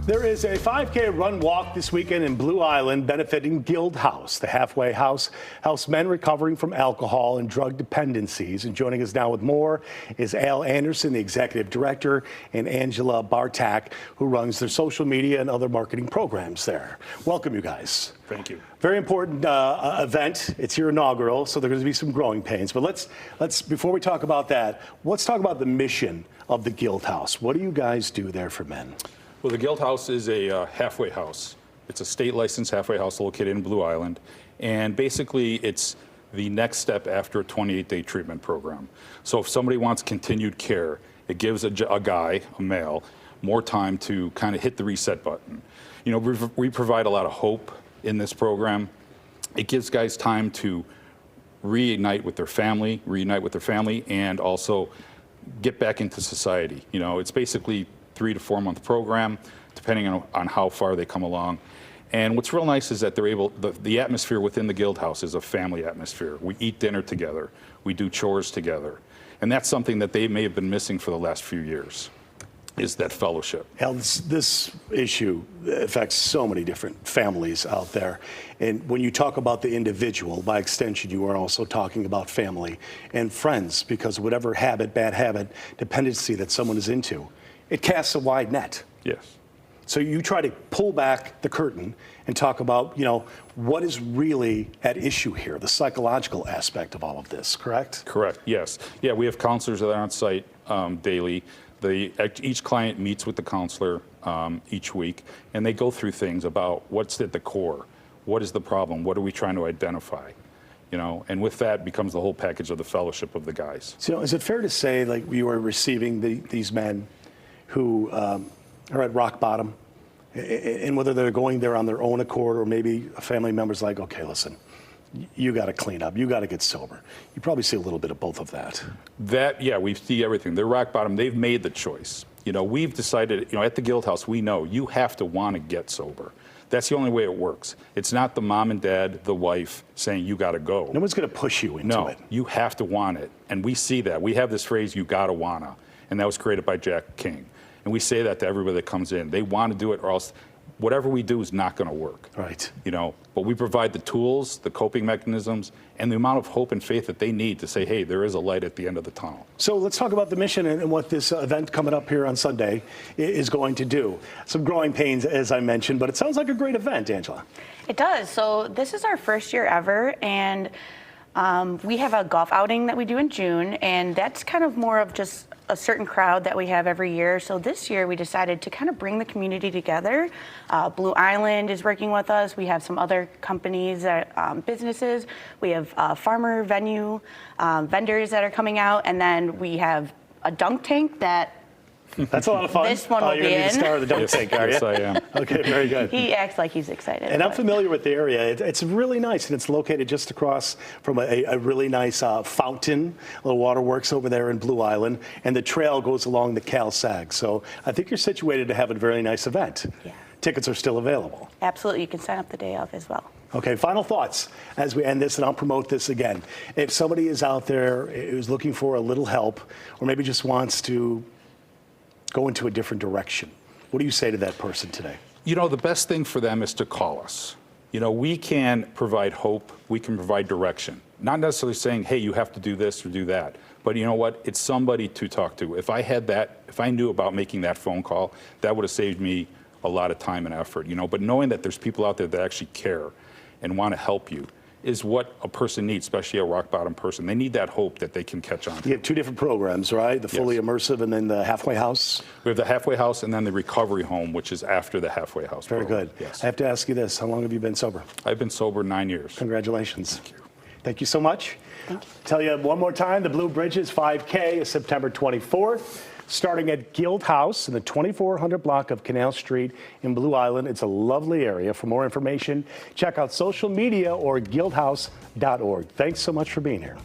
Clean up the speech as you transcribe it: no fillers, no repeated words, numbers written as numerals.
There is a 5K run walk this weekend in Blue Island benefiting Guild House, the halfway house helps men recovering from alcohol and drug dependencies. And joining us now with more is Al Anderson, the executive director, and Angela Bartak, who runs their social media and other marketing programs there. Welcome, you guys. Thank you. Very important event. It's your inaugural, so there's going to be some growing pains. But let's before we talk about that, let's talk about the mission of the Guild House. What do you guys do there for men? Well, the Guild House is a halfway house. It's a state licensed halfway house located in Blue Island. And basically, it's the next step after a 28-day treatment program. So if somebody wants continued care, it gives a guy, a male, more time to kind of hit the reset button. You know, we provide a lot of hope in this program. It gives guys time to reunite with their family, and also get back into society. You know, it's basically 3 to 4 month program, depending on how far they come along. And what's real nice is that they're able, the atmosphere within the Guild House is a family atmosphere. We eat dinner together, we do chores together. And that's something that they may have been missing for the last few years, is that fellowship. Hell, this issue affects so many different families out there. And when you talk about the individual, by extension, you are also talking about family and friends, because whatever habit, bad habit, dependency that someone is into, it casts a wide net. Yes. So you try to pull back the curtain and talk about, you know, what is really at issue here, the psychological aspect of all of this, correct? Correct, yes. Yeah, we have counselors that are on site daily. Each client meets with the counselor each week, and they go through things about what's at the core, what is the problem, what are we trying to identify, you know, and with that becomes the whole package of the fellowship of the guys. So is it fair to say, like, you are receiving these men who are at rock bottom, and whether they're going there on their own accord or maybe a family member's like, okay, listen, you got to clean up, you got to get sober. You probably see a little bit of both of that. Yeah, we see everything. They're rock bottom. They've made the choice. You know, we've decided, you know, at the Guild House, we know you have to want to get sober. That's the only way it works. It's not the mom and dad, the wife saying you got to go. No one's going to push you into it. No, you have to want it. And we see that. We have this phrase, you got to wanna. And that was created by Jack King. And we say that to everybody that comes in. They want to do it, or else whatever we do is not going to work. Right. You know, but we provide the tools, the coping mechanisms, and the amount of hope and faith that they need to say, hey, there is a light at the end of the tunnel. So let's talk about the mission and what this event coming up here on Sunday is going to do. Some growing pains, as I mentioned, but it sounds like a great event, Angela. It does. So this is our first year ever, and we have a golf outing that we do in June, and that's kind of more of just a certain crowd that we have every year. So this year we decided to kind of bring the community together. Blue Island is working with us. We have some other companies, businesses. We have farmer venue vendors that are coming out, and then we have a dunk tank that that's a lot of fun. This one will you're be going to be the in. star of the dunk tank, are you? Yes, I am. Okay, very good. He acts like he's excited. And I'm familiar with the area. It's really nice, and it's located just across from a really nice fountain, little waterworks over there in Blue Island, and the trail goes along the Cal Sag. So I think you're situated to have a very nice event. Yeah. Tickets are still available. Absolutely. You can sign up the day of as well. Okay, final thoughts as we end this, and I'll promote this again. If somebody is out there who's looking for a little help, or maybe just wants to go into a different direction, what do you say to that person today? You know, the best thing for them is to call us. You know, we can provide hope, we can provide direction. Not necessarily saying, hey, you have to do this or do that. But you know what? It's somebody to talk to. If I had that, if I knew about making that phone call, that would have saved me a lot of time and effort, you know. But knowing that there's people out there that actually care and want to help you is what a person needs, especially a rock bottom person. They need that hope that they can catch on to. You have two different programs, right? The fully immersive and then the halfway house? We have the halfway house and then the recovery home, which is after the halfway house Very program. good. Yes. I have to ask you this. How long have you been sober? I've been sober 9 years. Congratulations. Thank you. Thank you so much. Thank you. Tell you one more time, the Blue Bridges 5K is September 24th, starting at Guild House in the 2400 block of Canal Street in Blue Island. It's a lovely area. For more information, check out social media or guildhouse.org. Thanks so much for being here.